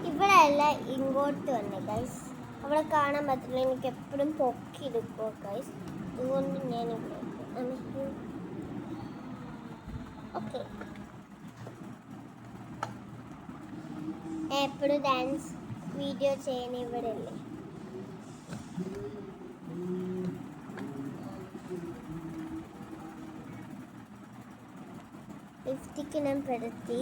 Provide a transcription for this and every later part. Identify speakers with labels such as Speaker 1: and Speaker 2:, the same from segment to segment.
Speaker 1: ഇവിടെ അല്ല ഇങ്ങോട്ട് വന്നേ ഗൈസ്. അവിടെ കാണാൻ പറ്റില്ല, എനിക്ക് എപ്പോഴും പൊക്കി എടുക്കുമോ ഗൈസ്, അതുകൊണ്ട് ഞാൻ ഇവിടെ ഓക്കെ. എപ്പോഴും ഡാൻസ് വീഡിയോ ചെയ്യുന്ന ഇവിടെ അല്ലേ. ലിഫ്റ്റിക്ക് ഞാൻ പെടുത്തി.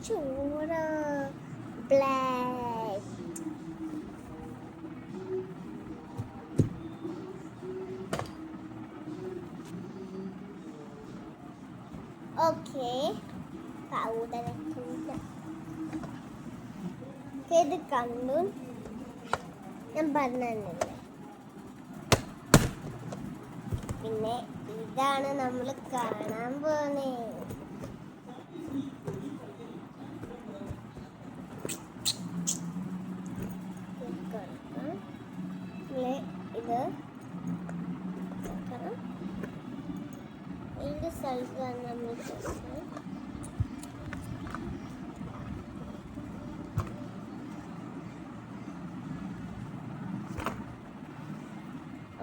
Speaker 1: ചൂട ബ്ലാക്ക്. ഓക്കെ, പൗഡർ ഇത് കണ്ടു ഞാൻ പറഞ്ഞില്ലേ. പിന്നെ ഇതാണ് നമ്മൾ കാണാൻ പോണേ. ഇത് ഇതിൻ്റെ സ്ഥലത്താണ് നമ്മൾ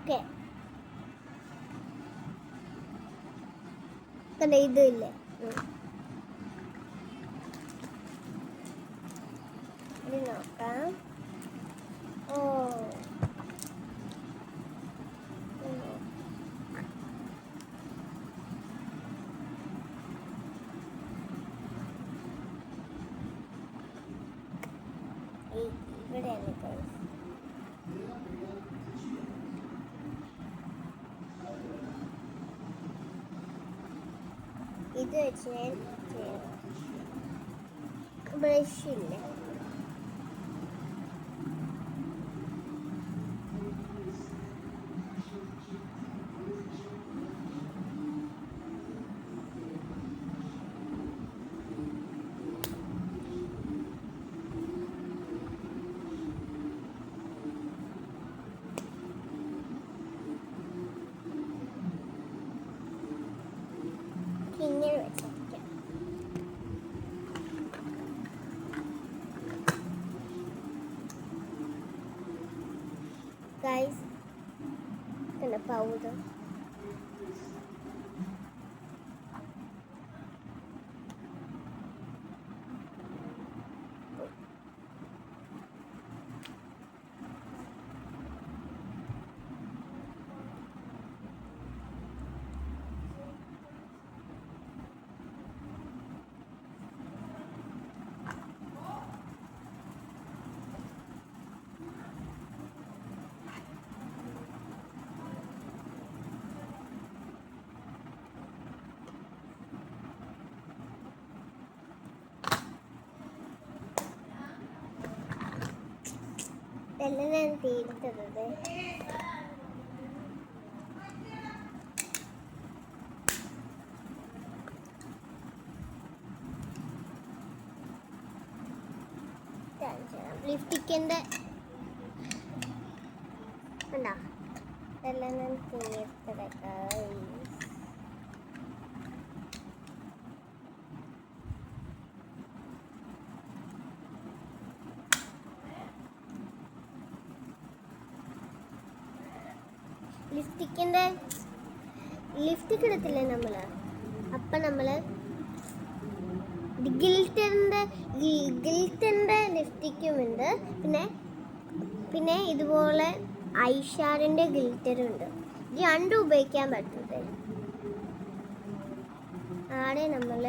Speaker 1: ഓക്കെ. ഇതില്ലേ, ഇത് നോക്കാം. ഓ ഇവിടെയാണ് ഗൈസ്. ഇത് വെച്ച് ഞാൻ ബ്രഷ് ഇല്ല. ഇങ്ങനെ വെച്ചിരിക്കാം. ഗൈസ് പിന്നെ പൗഡർ ഇതെല്ലാം ഞാൻ തീർത്തത്. ലിഫ്റ്റിക്കിൻ്റെ ഉണ്ടോ, ഇതെല്ലാം ഞാൻ തീർത്തത്. ലിഫ്റ്റിക്ക് എടുത്തില്ലേ നമ്മൾ, അപ്പം നമ്മൾ ഗിൽറ്ററിൻ്റെ ലിഫ്റ്റിക്കുമുണ്ട്. പിന്നെ ഇതുപോലെ ഐഷാഡിൻ്റെ ഗിൽറ്ററുണ്ട്. ഇത് രണ്ടും ഉപയോഗിക്കാൻ പറ്റുന്നത്. ആടെ നമ്മൾ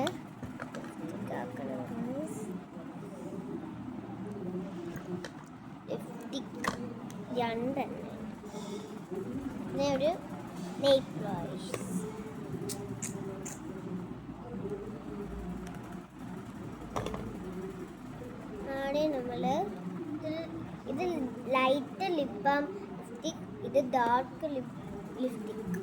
Speaker 1: ലിഫ്റ്റിക്ക് രണ്ടെണ്ണം. പിന്നെ ഒരു നെയിൽ പോളിഷ്. ആടെ നമ്മൾ ഇത് ലൈറ്റ് ലിപ് ബാം ലിപ്സ്റ്റിക്, ഇത് ഡാർക്ക് ലിപ്സ്റ്റിക്.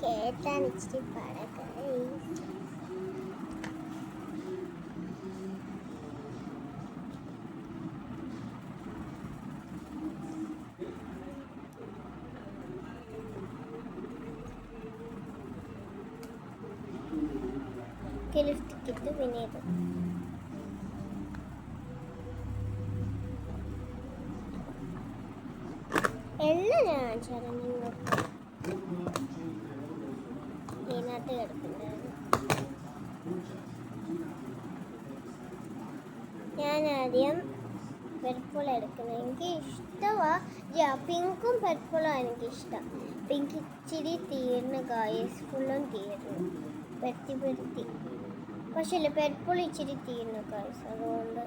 Speaker 1: കേട്ടാൻ ഇച്ചിരി പാടൊക്കെ. ലിപ്സ്റ്റിക് ഇട്ട് പിന്നെ ഇത് എല്ലാം ഞാൻ ചരഞ്ഞിട്ട് ഇതിനകത്ത് കിടക്കുന്നുണ്ടായിരുന്നു. ഞാൻ ആദ്യം പെർപ്പിൾ എടുക്കുന്നത്. എനിക്ക് ഇഷ്ടമാണ്. പിങ്കും പെർപ്പിളും എനിക്കിഷ്ടം. പിങ്ക് ഇച്ചിരി തീർന്ന് ഗായ്സ്, ഫുള്ളും തീർന്നു പെരുത്തി. പക്ഷേ പെർപ്പിൾ ഇച്ചിരി തീർന്നു ഗായ്സ്. അതുകൊണ്ട്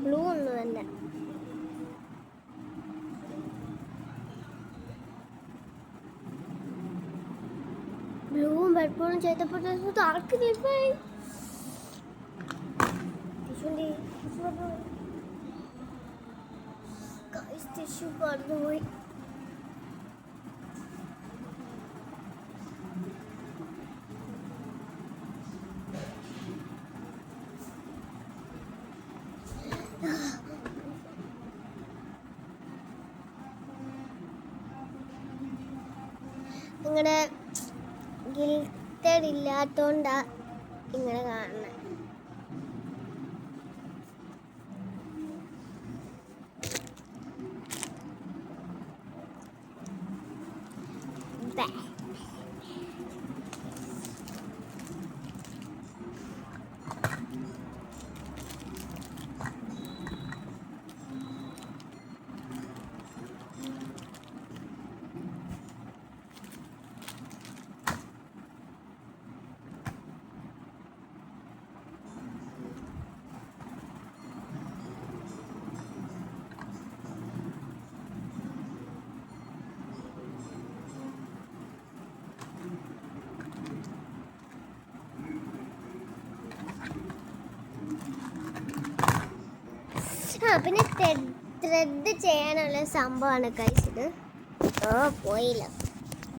Speaker 1: ബ്ലൂ ഒന്നുമല്ല. ബ്ലൂവും പെർപ്പിളും ചെയ്തപ്പോൾ ഡാർക്ക് ലിപ്പായി. ടിഷ്യൂ പറന്നുപോയി. ഇങ്ങനെ ഗിൽറ്റഡ് ഇല്ലാത്തോണ്ടാ ഇങ്ങനെ കാണുന്നത്. പിന്നെ ത്രെഡ് ചെയ്യാനുള്ള സംഭവമാണ് കഴിച്ചത്. പോയില്ല.